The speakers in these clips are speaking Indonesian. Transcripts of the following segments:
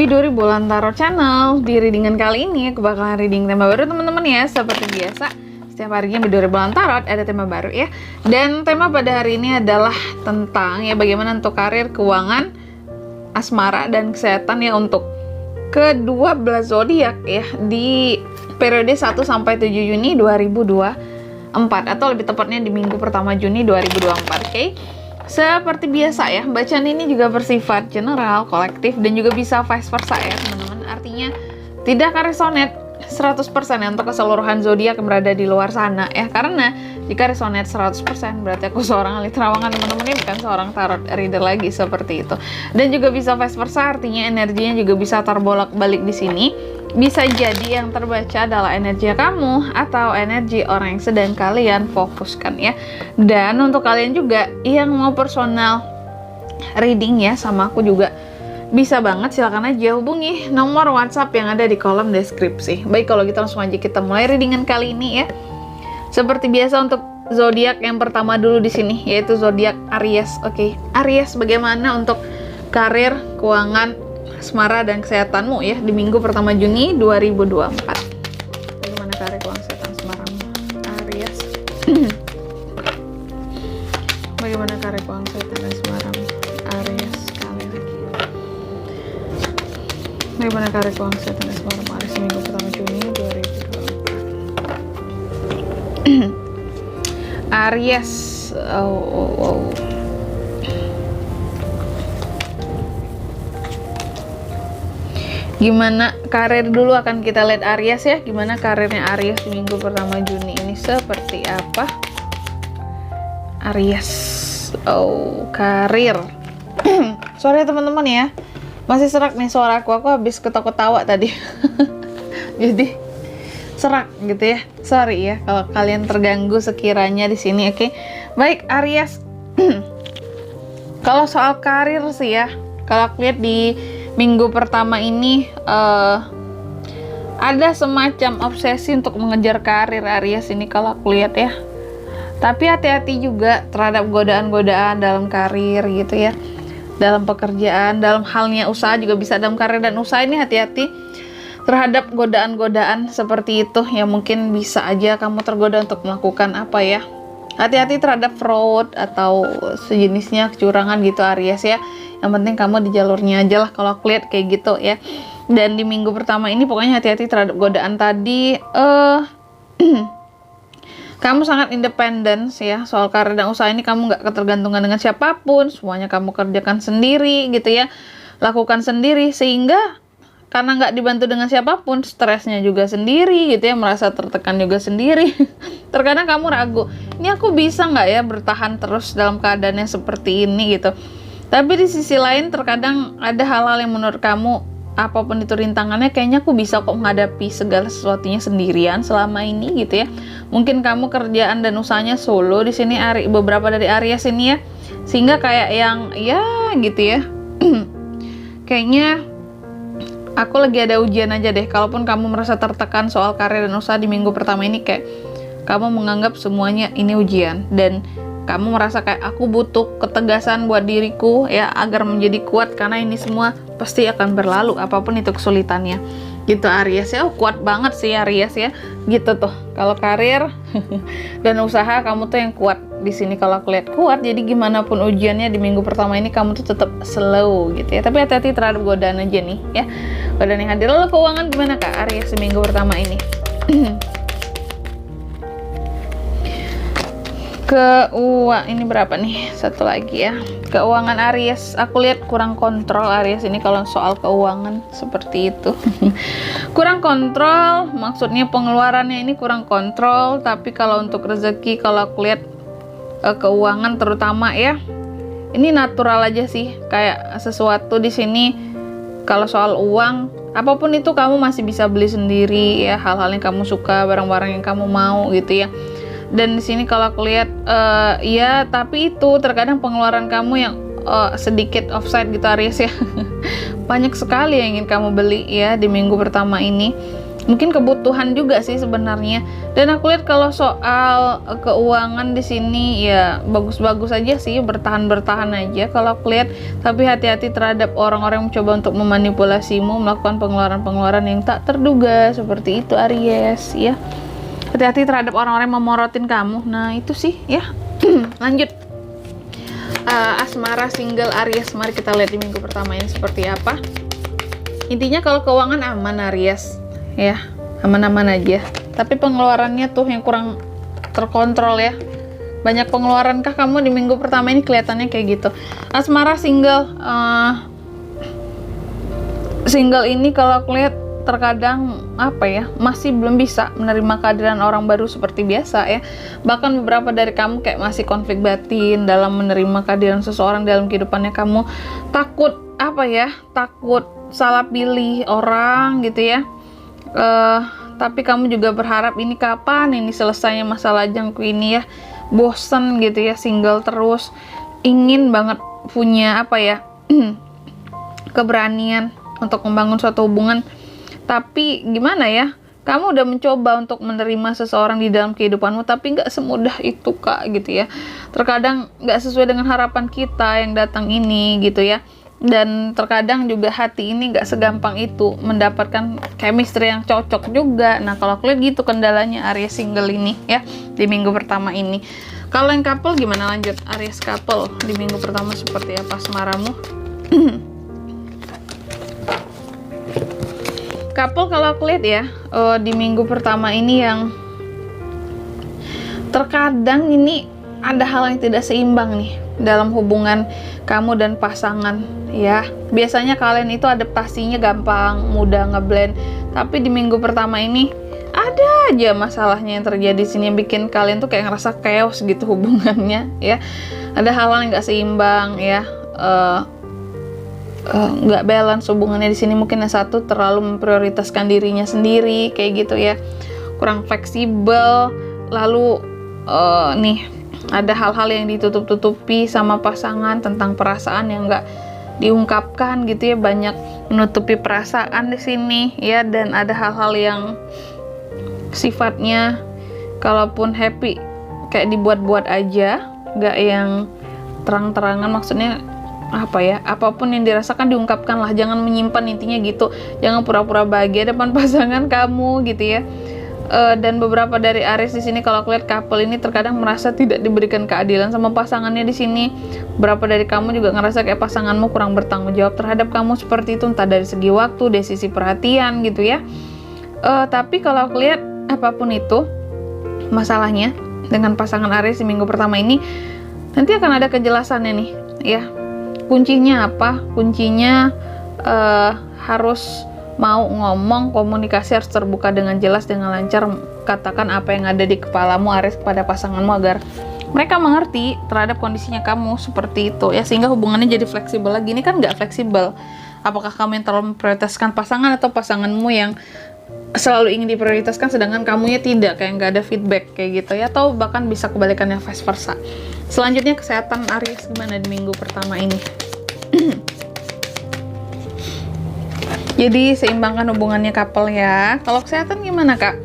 Midori Bulan Tarot Channel. Di readingan kali ini aku bakalan reading tema baru teman-teman ya. Seperti biasa, setiap harinya Midori Bulan Tarot ada tema baru ya. Dan tema pada hari ini adalah tentang ya bagaimana untuk karir, keuangan, asmara, dan kesehatan ya untuk ke-12 zodiak ya di periode 1 sampai 7 Juni 2024 atau lebih tepatnya di minggu pertama Juni 2024. Oke. Seperti biasa ya, bacaan ini juga bersifat general, kolektif, dan juga bisa vice versa ya teman-teman. Artinya tidak akan resonate 100% ya untuk keseluruhan zodiak yang berada di luar sana ya. Karena jika resonate 100% berarti aku seorang ahli terawangan teman-teman, ini bukan seorang tarot reader lagi seperti itu. Dan juga bisa vice versa, artinya energinya juga bisa terbolak-balik di sini. Bisa jadi yang terbaca adalah energi kamu atau energi orang yang sedang kalian fokuskan ya. Dan untuk kalian juga yang mau personal reading ya sama aku juga bisa banget, silakan aja hubungi nomor WhatsApp yang ada di kolom deskripsi. Baik, kalau gitu langsung aja kita mulai readingan kali ini ya. Seperti biasa untuk zodiak yang pertama dulu di sini yaitu zodiak Aries. Oke, Aries, bagaimana untuk karir, keuangan, asmara, dan kesehatanmu ya di minggu pertama Juni 2024. Bagaimana karir, keuangan, kesehatan, asmaramu Aries? Bagaimana karir, keuangan, kesehatan, dan asmaramu Aries? Sekali lagi. Bagaimana karir, keuangan, kesehatan, dan asmaramu Aries di minggu pertama Juni 2024? Aries. Gimana karir dulu akan kita lihat Aries ya. Gimana karirnya Aries di minggu pertama Juni ini seperti apa? Aries. Karir. Sorry teman-teman ya. Masih serak nih suara aku habis ketawa-ketawa tadi. Jadi serak gitu ya. Sorry ya kalau kalian terganggu sekiranya di sini, oke. Baik, Aries. Kalau soal karir sih ya, kalau aku lihat di minggu pertama ini ada semacam obsesi untuk mengejar karir Aries ini kalau aku lihat ya. Tapi hati-hati juga terhadap godaan-godaan dalam karir gitu ya. Dalam pekerjaan, dalam halnya usaha juga bisa, dalam karir dan usaha ini hati-hati terhadap godaan-godaan seperti itu ya. Mungkin bisa aja kamu tergoda untuk melakukan apa ya. Hati-hati terhadap fraud atau sejenisnya, kecurangan gitu Aries ya. Yang penting kamu di jalurnya aja lah kalau aku lihat kayak gitu ya. Dan di minggu pertama ini pokoknya hati-hati terhadap godaan tadi. Kamu sangat independen ya. Soal karir dan usaha ini kamu nggak ketergantungan dengan siapapun. Semuanya kamu kerjakan sendiri gitu ya. Lakukan sendiri sehingga karena nggak dibantu dengan siapapun, stresnya juga sendiri gitu ya, merasa tertekan juga sendiri. Terkadang kamu ragu, ini aku bisa nggak ya bertahan terus dalam keadaan yang seperti ini gitu. Tapi di sisi lain terkadang ada hal-hal yang menurut kamu, apapun itu rintangannya, kayaknya aku bisa kok menghadapi segala sesuatunya sendirian selama ini gitu ya. Mungkin kamu kerjaan dan usahanya solo di sini, beberapa dari Aries ini ya, sehingga kayak yang ya gitu ya. Kayaknya aku lagi ada ujian aja deh. Kalaupun kamu merasa tertekan soal karir dan usaha di minggu pertama ini, kayak kamu menganggap semuanya ini ujian dan kamu merasa kayak aku butuh ketegasan buat diriku ya agar menjadi kuat, karena ini semua pasti akan berlalu apapun itu kesulitannya. Gitu Aries ya. Kuat banget sih Aries ya. Gitu tuh. Kalau karir dan usaha kamu tuh yang kuat di sini kalau aku lihat kuat. Jadi gimana pun ujiannya di minggu pertama ini kamu tuh tetap slow gitu ya. Tapi hati-hati terhadap godaan aja nih ya. Godaan yang hadir. Lalu keuangan gimana Kak Aries di minggu pertama ini? Keuangan ini berapa nih? Satu lagi ya. Keuangan Aries, aku lihat kurang kontrol Aries ini kalau soal keuangan seperti itu. Kurang kontrol, maksudnya pengeluarannya ini kurang kontrol. Tapi kalau untuk rezeki, kalau aku lihat keuangan terutama ya, ini natural aja sih. Kayak sesuatu di sini kalau soal uang, apapun itu kamu masih bisa beli sendiri ya, hal-hal yang kamu suka, barang-barang yang kamu mau gitu ya. Dan di sini kalau aku lihat ya, tapi itu terkadang pengeluaran kamu yang sedikit offside gitu Aries ya. Banyak sekali yang ingin kamu beli ya di minggu pertama ini. mungkin kebutuhan juga sih sebenarnya. Dan aku lihat kalau soal keuangan di sini ya bagus-bagus aja sih, bertahan-bertahan aja kalau aku lihat. Tapi hati-hati terhadap orang-orang yang mencoba untuk memanipulasimu, melakukan pengeluaran-pengeluaran yang tak terduga seperti itu Aries ya. Hati-hati terhadap orang-orang yang memorotin kamu. Nah itu sih ya. Lanjut, asmara single Aries, mari kita lihat di minggu pertama ini seperti apa. Intinya kalau keuangan aman Aries ya, aman-aman aja. Tapi pengeluarannya tuh yang kurang terkontrol ya. Banyak pengeluaran kah kamu di minggu pertama ini, kelihatannya kayak gitu. Asmara single, single ini kalau aku lihat terkadang apa ya, masih belum bisa menerima kehadiran orang baru seperti biasa ya. Bahkan beberapa dari kamu kayak masih konflik batin dalam menerima kehadiran seseorang dalam kehidupannya. Kamu takut apa ya, takut salah pilih orang gitu ya. Tapi kamu juga berharap ini kapan ini selesainya masalah jangku ini ya. Bosen gitu ya single terus, ingin banget punya apa ya keberanian untuk membangun suatu hubungan. Tapi gimana ya, kamu udah mencoba untuk menerima seseorang di dalam kehidupanmu, tapi nggak semudah itu kak gitu ya. Terkadang nggak sesuai dengan harapan kita yang datang ini gitu ya. Dan terkadang juga hati ini nggak segampang itu mendapatkan chemistry yang cocok juga. Nah kalau aku lihat gitu kendalanya Aries single ini ya di minggu pertama ini. Kalau yang couple gimana, lanjut Aries couple di minggu pertama seperti apa asmaramu? Couple kalau aku lihat ya di minggu pertama ini yang terkadang ini ada hal yang tidak seimbang nih dalam hubungan kamu dan pasangan ya. Biasanya kalian itu adaptasinya gampang, mudah ngeblend. Tapi di minggu pertama ini ada aja masalahnya yang terjadi di sini yang bikin kalian tuh kayak ngerasa chaos gitu hubungannya ya. Ada hal-hal yang nggak seimbang ya. Nggak balance hubungannya di sini. Mungkin yang satu terlalu memprioritaskan dirinya sendiri kayak gitu ya, kurang fleksibel. Lalu nih ada hal-hal yang ditutup-tutupi sama pasangan tentang perasaan yang nggak diungkapkan gitu ya, banyak menutupi perasaan di sini ya. Dan ada hal-hal yang sifatnya kalaupun happy kayak dibuat-buat aja, nggak yang terang-terangan. Maksudnya apa ya, apapun yang dirasakan diungkapkan lah, jangan menyimpan, intinya gitu. Jangan pura-pura bahagia depan pasangan kamu gitu ya. Dan beberapa dari Aries di sini kalau aku lihat couple ini terkadang merasa tidak diberikan keadilan sama pasangannya di sini. Beberapa dari kamu juga ngerasa kayak pasanganmu kurang bertanggung jawab terhadap kamu seperti itu, entah dari segi waktu, dari sisi perhatian gitu ya. Tapi kalau aku lihat apapun itu masalahnya dengan pasangan Aries di minggu pertama ini, nanti akan ada kejelasannya nih ya. Kuncinya apa? Kuncinya harus mau ngomong, komunikasi harus terbuka dengan jelas, dengan lancar. Katakan apa yang ada di kepalamu Aries kepada pasanganmu agar mereka mengerti terhadap kondisinya kamu seperti itu ya, sehingga hubungannya jadi fleksibel lagi. Ini kan nggak fleksibel. Apakah kamu yang terlalu memprioritaskan pasangan atau pasanganmu yang selalu ingin diprioritaskan sedangkan kamunya tidak, kayak nggak ada feedback kayak gitu ya, atau bahkan bisa kebalikannya, vice versa. Selanjutnya kesehatan Aries gimana di minggu pertama ini? Jadi seimbangkan hubungannya couple ya. Kalau kesehatan gimana kak?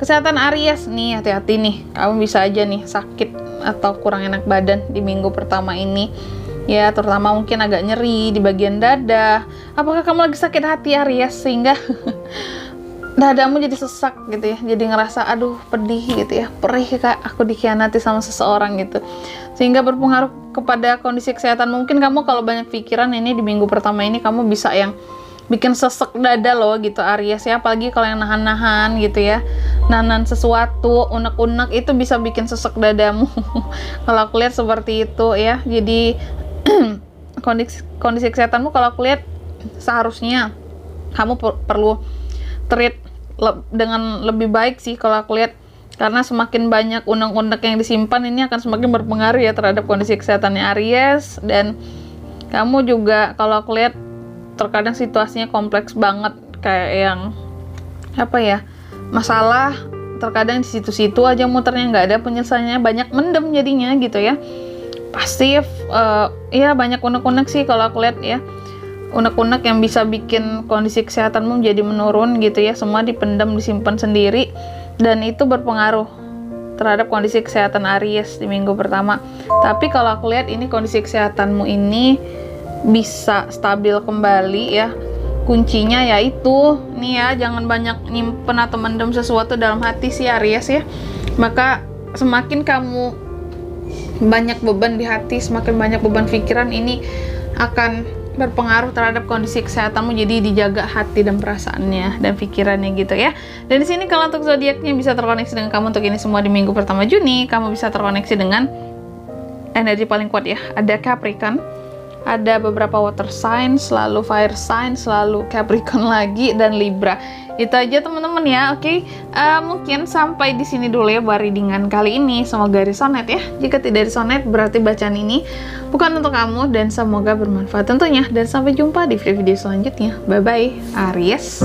Kesehatan Aries nih, hati-hati nih, kamu bisa aja nih sakit atau kurang enak badan di minggu pertama ini ya, terutama mungkin agak nyeri di bagian dada. Apakah kamu lagi sakit hati Aries sehingga dadamu jadi sesak gitu ya, jadi ngerasa aduh pedih gitu ya, perih kak, aku dikhianati sama seseorang gitu, sehingga berpengaruh kepada kondisi kesehatan. Mungkin kamu kalau banyak pikiran ini di minggu pertama ini kamu bisa yang bikin sesek dada loh gitu Aries ya, apalagi kalau yang nahan-nahan gitu ya, nahan sesuatu, unek-unek, itu bisa bikin sesek dadamu. Kalau aku lihat seperti itu ya. Jadi kondisi kesehatanmu kalau aku lihat seharusnya kamu perlu treat dengan lebih baik sih kalau aku lihat, karena semakin banyak unek-unek yang disimpan ini akan semakin berpengaruh ya terhadap kondisi kesehatannya Aries. Dan kamu juga kalau aku lihat terkadang situasinya kompleks banget, kayak yang apa ya, masalah terkadang di situ-situ aja muternya, nggak ada penyelesaiannya, banyak mendem jadinya gitu ya, pasif. Ya banyak unek-unek sih kalau aku lihat ya. unek-unek yang bisa bikin kondisi kesehatanmu menjadi menurun gitu ya, semua dipendam, disimpan sendiri, dan itu berpengaruh terhadap kondisi kesehatan Aries di minggu pertama. Tapi kalau aku lihat ini kondisi kesehatanmu ini bisa stabil kembali ya. Kuncinya yaitu nih ya, jangan banyak nyimpen atau mendem sesuatu dalam hati si Aries ya. Maka semakin kamu banyak beban di hati, semakin banyak beban pikiran, ini akan berpengaruh terhadap kondisi kesehatanmu. Jadi dijaga hati dan perasaannya dan pikirannya gitu ya. Dan di sini kalau untuk zodiaknya bisa terkoneksi dengan kamu untuk ini semua di minggu pertama Juni, kamu bisa terkoneksi dengan energi paling kuat ya. Ada Capricorn, ada beberapa water sign, selalu fire sign, selalu Capricorn lagi, dan Libra. Itu aja teman-teman ya. Oke, mungkin sampai di sini dulu ya readingan kali ini. Semoga resonate ya. Jika tidak resonate berarti bacaan ini bukan untuk kamu, dan semoga bermanfaat tentunya. Dan sampai jumpa di video selanjutnya. Bye bye Aries.